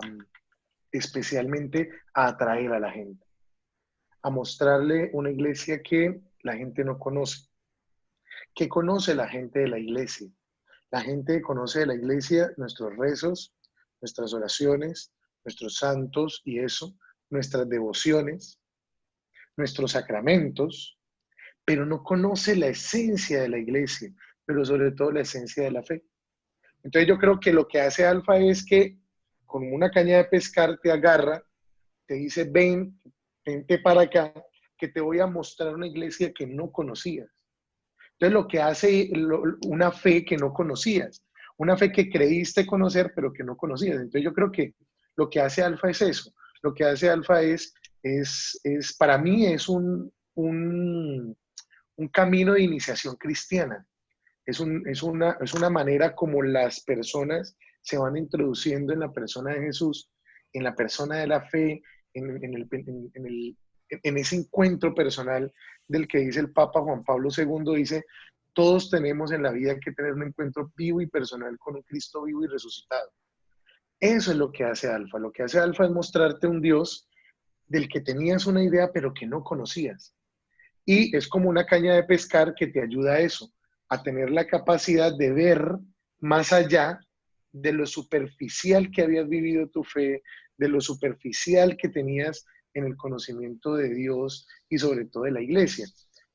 especialmente a atraer a la gente, a mostrarle una iglesia que la gente no conoce. ¿Qué conoce la gente de la iglesia? La gente conoce de la iglesia nuestros rezos, nuestras oraciones, nuestros santos y eso, nuestras devociones, nuestros sacramentos, pero no conoce la esencia de la iglesia, pero sobre todo la esencia de la fe. Entonces yo creo que lo que hace Alfa es que con una caña de pescar te agarra, te dice, vente para acá, que te voy a mostrar una iglesia que no conocías. Entonces lo que hace una fe que no conocías, una fe que creíste conocer, pero que no conocías. Entonces yo creo que lo que hace Alfa es eso. Lo que hace Alfa es para mí es un camino de iniciación cristiana. Es una manera como las personas se van introduciendo en la persona de Jesús, en la persona de la fe, en ese encuentro personal del que dice el Papa Juan Pablo II, dice, todos tenemos en la vida que tener un encuentro vivo y personal con un Cristo vivo y resucitado. Eso es lo que hace Alfa. Lo que hace Alfa es mostrarte un Dios del que tenías una idea pero que no conocías. Y es como una caña de pescar que te ayuda a eso, a tener la capacidad de ver más allá de lo superficial que habías vivido tu fe, de lo superficial que tenías en el conocimiento de Dios y sobre todo de la iglesia.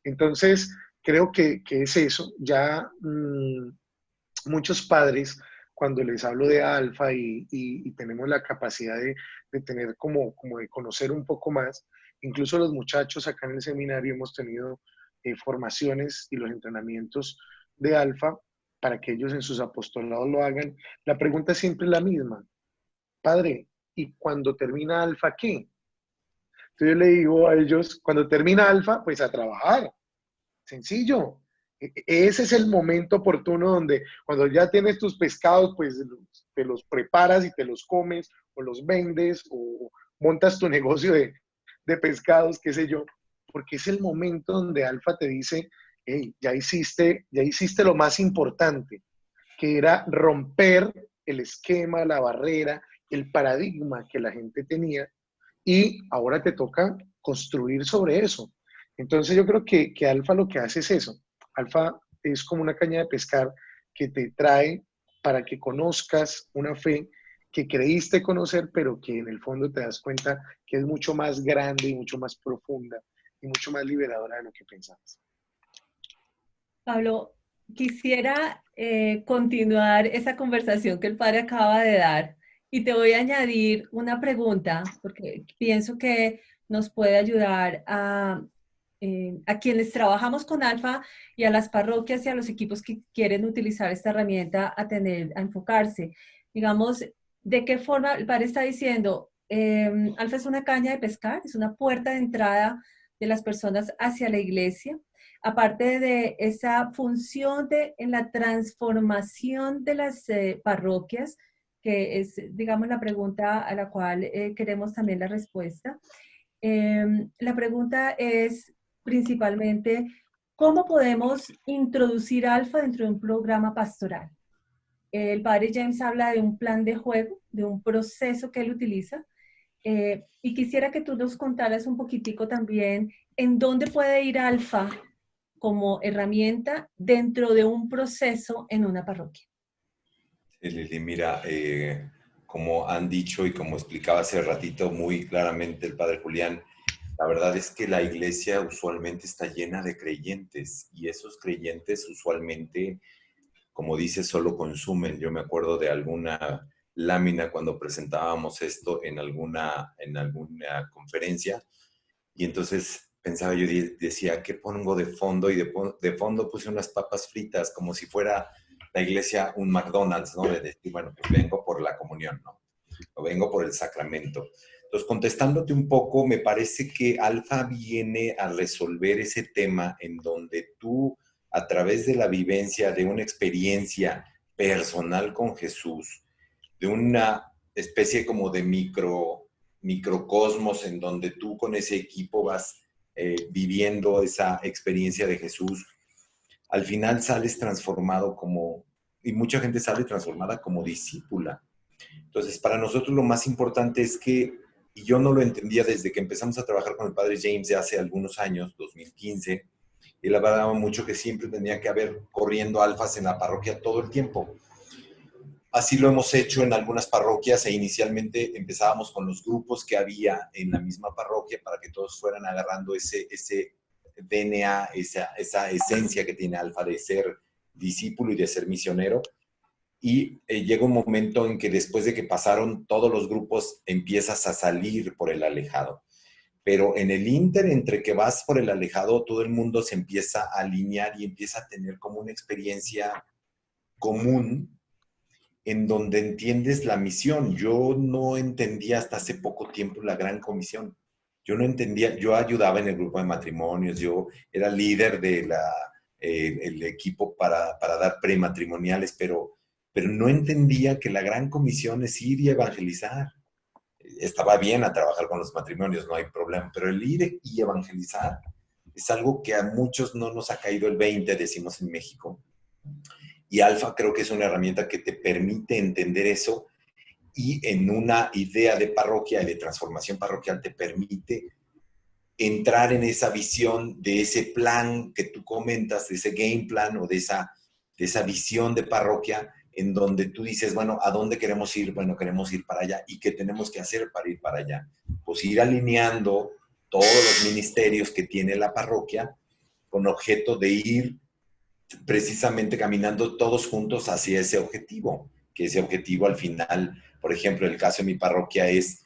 Entonces, creo que es eso. Ya muchos padres, cuando les hablo de Alfa y tenemos la capacidad de tener como de conocer un poco más, incluso los muchachos acá en el seminario hemos tenido formaciones y los entrenamientos de Alfa para que ellos en sus apostolados lo hagan. La pregunta siempre es la misma. Padre, ¿y cuando termina Alfa qué? Entonces yo le digo a ellos, cuando termina Alfa, pues a trabajar. Sencillo. Ese es el momento oportuno donde cuando ya tienes tus pescados, pues te los preparas y te los comes o los vendes o montas tu negocio de pescados, qué sé yo, porque es el momento donde Alfa te dice, hey, ya hiciste lo más importante, que era romper el esquema, la barrera, el paradigma que la gente tenía y ahora te toca construir sobre eso. Entonces yo creo que Alfa lo que hace es eso. Alfa es como una caña de pescar que te trae para que conozcas una fe que creíste conocer, pero que en el fondo te das cuenta que es mucho más grande y mucho más profunda y mucho más liberadora de lo que pensabas. Pablo, quisiera continuar esa conversación que el padre acaba de dar y te voy a añadir una pregunta porque pienso que nos puede ayudar a quienes trabajamos con Alfa y a las parroquias y a los equipos que quieren utilizar esta herramienta a enfocarse. Digamos, ¿de qué forma el padre está diciendo? Alfa es una caña de pescar, es una puerta de entrada de las personas hacia la iglesia. Aparte de esa función en la transformación de las parroquias, que es, digamos, la pregunta a la cual queremos también la respuesta. La pregunta es principalmente, ¿cómo podemos introducir Alfa dentro de un programa pastoral? El padre James habla de un plan de juego, de un proceso que él utiliza, y quisiera que tú nos contaras un poquitico también en dónde puede ir Alfa como herramienta dentro de un proceso en una parroquia. Lili, mira, como han dicho y como explicaba hace ratito muy claramente el padre Julián, la verdad es que la iglesia usualmente está llena de creyentes y esos creyentes usualmente, como dice, solo consumen. Yo me acuerdo de alguna lámina cuando presentábamos esto en alguna conferencia y entonces pensaba yo, decía, ¿qué pongo de fondo? Y de fondo puse unas papas fritas como si fuera la iglesia un McDonald's, ¿no? De decir, bueno, pues vengo por la comunión, ¿no? O vengo por el sacramento. Entonces, contestándote un poco, me parece que Alfa viene a resolver ese tema en donde tú, a través de la vivencia, de una experiencia personal con Jesús, de una especie como de microcosmos en donde tú con ese equipo vas viviendo esa experiencia de Jesús, al final sales transformado y mucha gente sale transformada como discípula. Entonces, para nosotros lo más importante es que, y yo no lo entendía desde que empezamos a trabajar con el padre James de hace algunos años, 2015, él hablaba mucho que siempre tenía que haber corriendo alfas en la parroquia todo el tiempo. Así lo hemos hecho en algunas parroquias e inicialmente empezábamos con los grupos que había en la misma parroquia para que todos fueran agarrando ese DNA, esa esencia que tiene Alfa de ser discípulo y de ser misionero. Y llega un momento en que después de que pasaron todos los grupos empiezas a salir por el alejado. Pero en el ínter, entre que vas por el alejado, todo el mundo se empieza a alinear y empieza a tener como una experiencia común en donde entiendes la misión. Yo no entendía hasta hace poco tiempo la gran comisión. Yo no entendía, yo ayudaba en el grupo de matrimonios, yo era líder de el equipo para dar prematrimoniales, pero no entendía que la gran comisión es ir y evangelizar. Estaba bien a trabajar con los matrimonios, no hay problema, pero el ir y evangelizar es algo que a muchos no nos ha caído el 20, decimos en México. Y Alfa creo que es una herramienta que te permite entender eso y en una idea de parroquia y de transformación parroquial te permite entrar en esa visión de ese plan que tú comentas, de ese game plan o de esa visión de parroquia en donde tú dices, bueno, ¿a dónde queremos ir? Bueno, queremos ir para allá. ¿Y qué tenemos que hacer para ir para allá? Pues ir alineando todos los ministerios que tiene la parroquia con objeto de ir precisamente caminando todos juntos hacia ese objetivo, que ese objetivo al final, por ejemplo, el caso de mi parroquia es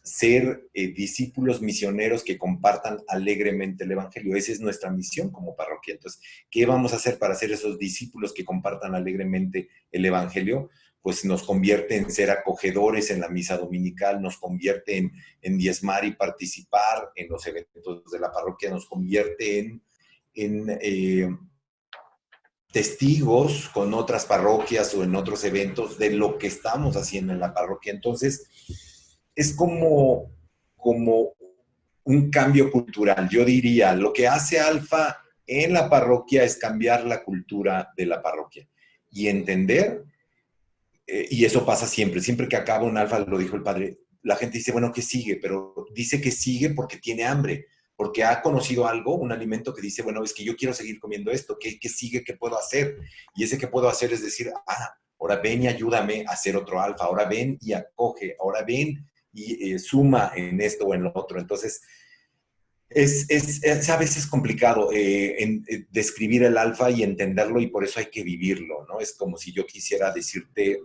ser discípulos misioneros que compartan alegremente el Evangelio. Esa es nuestra misión como parroquia. Entonces, ¿qué vamos a hacer para ser esos discípulos que compartan alegremente el Evangelio? Pues nos convierte en ser acogedores en la misa dominical, nos convierte en diezmar y participar en los eventos de la parroquia, nos convierte en testigos con otras parroquias o en otros eventos de lo que estamos haciendo en la parroquia. Entonces, es como un cambio cultural. Yo diría, lo que hace Alfa en la parroquia es cambiar la cultura de la parroquia y entender, y eso pasa siempre que acaba un Alfa, lo dijo el padre, la gente dice, bueno, ¿qué sigue? Pero dice que sigue porque tiene hambre, porque ha conocido algo, un alimento que dice, bueno, es que yo quiero seguir comiendo esto, ¿qué sigue? ¿Qué puedo hacer? Y ese que puedo hacer es decir, ahora ven y ayúdame a hacer otro Alfa, ahora ven y acoge, ahora ven y suma en esto o en lo otro. Entonces, es a veces complicado describir el Alfa y entenderlo, y por eso hay que vivirlo, ¿no? Es como si yo quisiera decirte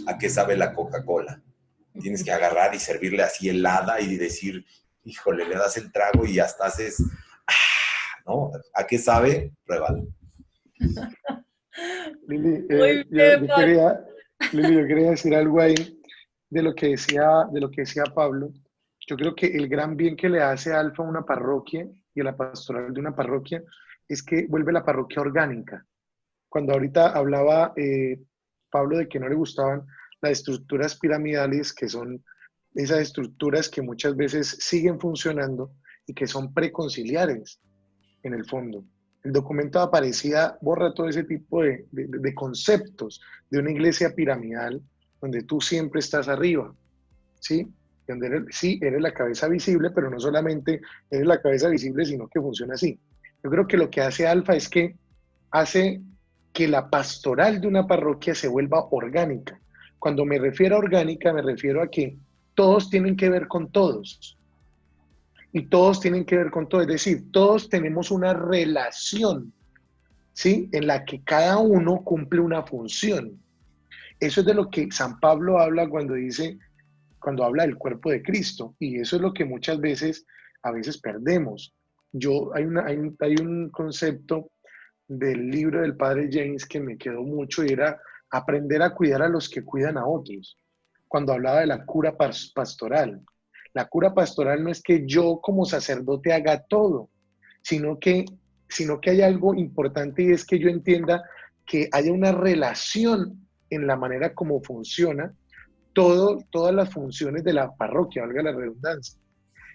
a qué sabe la Coca-Cola. Tienes que agarrar y servirle así helada y decir, híjole, le das el trago y hasta haces, ¿no? ¿A qué sabe? Pruébalo. Lili, yo quería decir algo ahí de lo que decía Pablo. Yo creo que el gran bien que le hace a Alfa a una parroquia y a la pastoral de una parroquia es que vuelve la parroquia orgánica. Cuando ahorita hablaba Pablo de que no le gustaban las estructuras piramidales, que son esas estructuras que muchas veces siguen funcionando y que son preconciliares en el fondo. El documento de Aparecida borra todo ese tipo de conceptos de una iglesia piramidal donde tú siempre estás arriba, ¿sí? Donde eres la cabeza visible, pero no solamente eres la cabeza visible, sino que funciona así. Yo creo que lo que hace Alfa es que hace que la pastoral de una parroquia se vuelva orgánica. Cuando me refiero a orgánica, me refiero a que todos tienen que ver con todos. Y todos tienen que ver con todo. Es decir, todos tenemos una relación, ¿sí? En la que cada uno cumple una función. Eso es de lo que San Pablo habla cuando habla del cuerpo de Cristo. Y eso es lo que muchas veces, a veces perdemos. Hay un concepto del libro del padre James que me quedó mucho, y era aprender a cuidar a los que cuidan a otros. Cuando hablaba de la cura pastoral. La cura pastoral no es que yo como sacerdote haga todo, sino que hay algo importante, y es que yo entienda que haya una relación en la manera como funciona todas las funciones de la parroquia, valga la redundancia.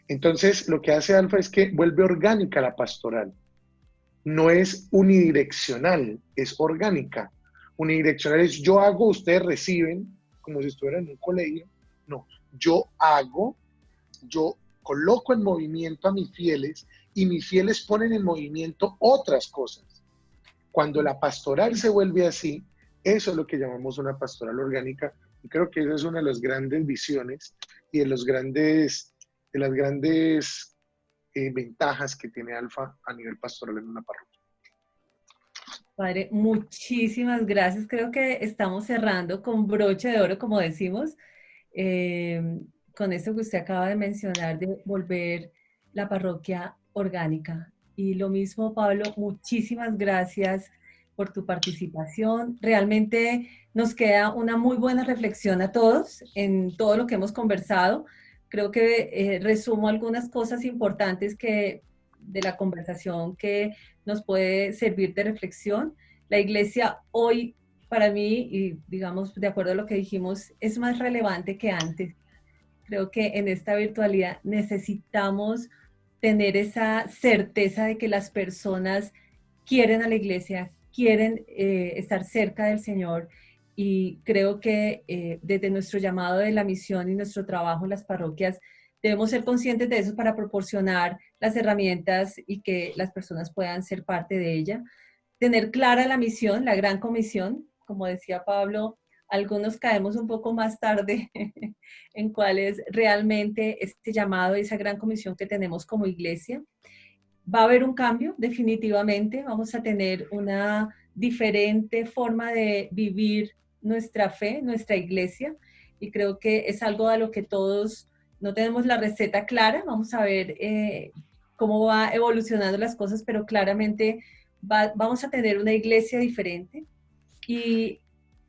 Entonces, lo que hace Alfa es que vuelve orgánica la pastoral. No es unidireccional, es orgánica. Unidireccional es yo hago, ustedes reciben, como si estuvieran en un colegio. No, yo hago, yo coloco en movimiento a mis fieles y mis fieles ponen en movimiento otras cosas. Cuando la pastoral se vuelve así, eso es lo que llamamos una pastoral orgánica, y creo que esa es una de las grandes visiones y de las grandes ventajas que tiene Alfa a nivel pastoral en una parroquia. Padre, muchísimas gracias. Creo que estamos cerrando con broche de oro, como decimos, con esto que usted acaba de mencionar, de volver la parroquia orgánica. Y lo mismo, Pablo, muchísimas gracias por tu participación. Realmente nos queda una muy buena reflexión a todos en todo lo que hemos conversado. Creo que resumo algunas cosas importantes de la conversación que nos puede servir de reflexión. La iglesia hoy, para mí, y digamos, de acuerdo a lo que dijimos, es más relevante que antes. Creo que en esta virtualidad necesitamos tener esa certeza de que las personas quieren a la iglesia, quieren estar cerca del Señor, y creo que desde nuestro llamado de la misión y nuestro trabajo en las parroquias debemos ser conscientes de eso para proporcionar las herramientas y que las personas puedan ser parte de ella. Tener clara la misión, la gran comisión, como decía Pablo, algunos caemos un poco más tarde en cuál es realmente este llamado, esa gran comisión que tenemos como iglesia. Va a haber un cambio, definitivamente. Vamos a tener una diferente forma de vivir nuestra fe, nuestra iglesia. Y creo que es algo a lo que todos no tenemos la receta clara. Vamos a ver cómo va evolucionando las cosas, pero claramente vamos a tener una iglesia diferente. Y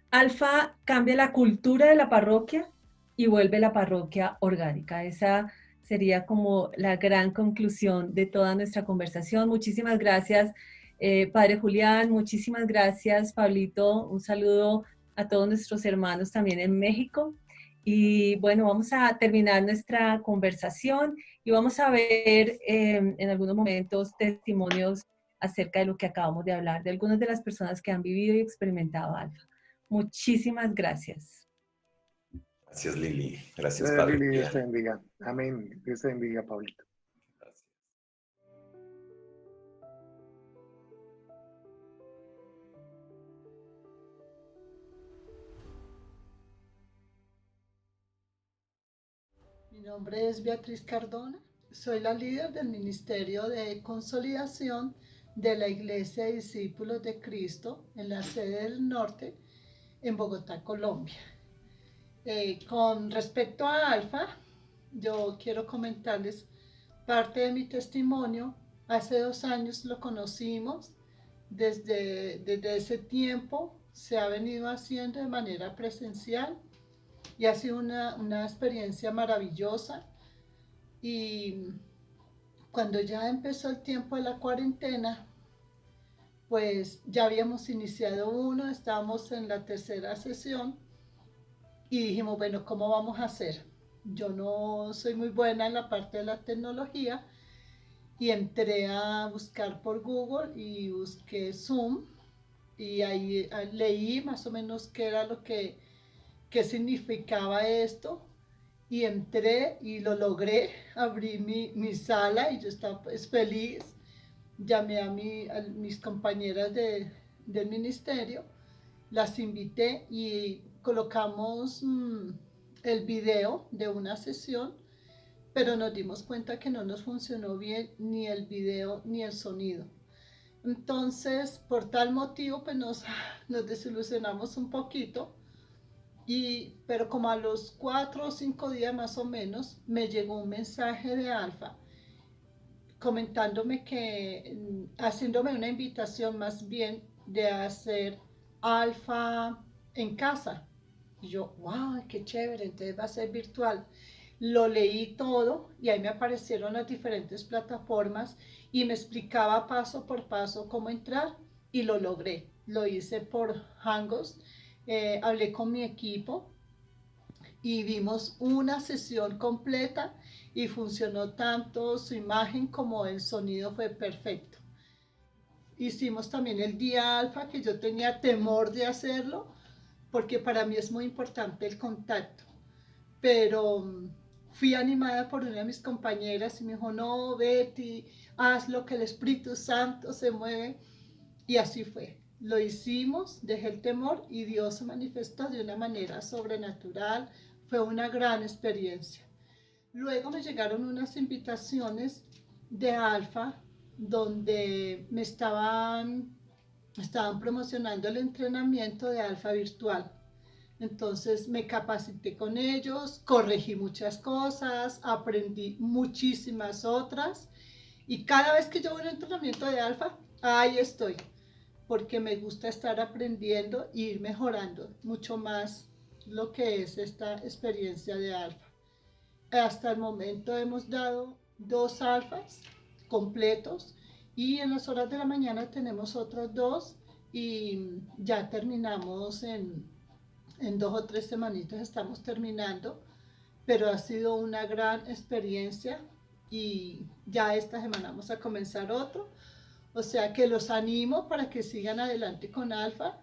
Alfa cambia la cultura de la parroquia y vuelve la parroquia orgánica. Esa sería como la gran conclusión de toda nuestra conversación. Muchísimas gracias, Padre Julián. Muchísimas gracias, Pablito. Un saludo a todos nuestros hermanos también en México. Y bueno, vamos a terminar nuestra conversación y vamos a ver en algunos momentos testimonios acerca de lo que acabamos de hablar, de algunas de las personas que han vivido y experimentado Alfa. Muchísimas gracias. Gracias, Lili. Gracias, Padre. Lili, Dios te bendiga. Amén. Dios te bendiga, Pablito. Gracias. Mi nombre es Beatriz Cardona. Soy la líder del Ministerio de Consolidación de la Iglesia de Discípulos de Cristo en la sede del norte, en Bogotá, Colombia. Con respecto a Alfa, yo quiero comentarles parte de mi testimonio. Hace 2 años lo conocimos. Desde ese tiempo se ha venido haciendo de manera presencial y ha sido una experiencia maravillosa. Y cuando ya empezó el tiempo de la cuarentena, pues ya habíamos iniciado uno, estábamos en la 3ª sesión y dijimos, bueno, ¿cómo vamos a hacer? Yo no soy muy buena en la parte de la tecnología y entré a buscar por Google y busqué Zoom y ahí leí más o menos qué era qué significaba esto y entré y lo logré, abrí mi sala y yo estaba pues, feliz. Llamé a mis compañeras del ministerio, las invité y colocamos el video de una sesión, pero nos dimos cuenta que no nos funcionó bien ni el video ni el sonido. Entonces, por tal motivo, pues nos desilusionamos un poquito, pero como a los 4 o 5 días más o menos, me llegó un mensaje de Alfa comentándome haciéndome una invitación más bien de hacer Alfa en casa. Y yo, wow, qué chévere, entonces va a ser virtual. Lo leí todo y ahí me aparecieron las diferentes plataformas y me explicaba paso por paso cómo entrar y lo logré. Lo hice por Hangouts, hablé con mi equipo y vimos una sesión completa y funcionó tanto su imagen como el sonido fue perfecto. Hicimos también el día alfa, que yo tenía temor de hacerlo, porque para mí es muy importante el contacto, pero fui animada por una de mis compañeras y me dijo, no, Betty, haz lo que el Espíritu Santo se mueve, y así fue. Lo hicimos, dejé el temor y Dios se manifestó de una manera sobrenatural, fue una gran experiencia. Luego me llegaron unas invitaciones de Alfa donde me estaban promocionando el entrenamiento de Alfa virtual. Entonces me capacité con ellos, corregí muchas cosas, aprendí muchísimas otras y cada vez que yo voy a un entrenamiento de Alfa, ahí estoy, porque me gusta estar aprendiendo e ir mejorando mucho más lo que es esta experiencia de Alfa. Hasta el momento hemos dado 2 alfas completos y en las horas de la mañana tenemos otros 2 y ya terminamos en 2 o 3 semanitas estamos terminando, pero ha sido una gran experiencia y ya esta semana vamos a comenzar otro, o sea que los animo para que sigan adelante con Alfa.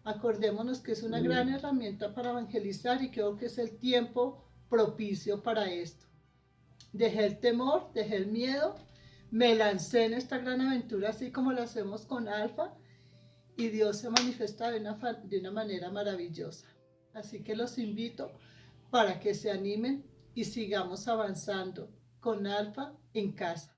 Acordémonos que es una gran herramienta para evangelizar y creo que es el tiempo propicio para esto. Dejé el temor, dejé el miedo, me lancé en esta gran aventura así como lo hacemos con Alfa y Dios se manifiesta de una manera maravillosa. Así que los invito para que se animen y sigamos avanzando con Alfa en casa.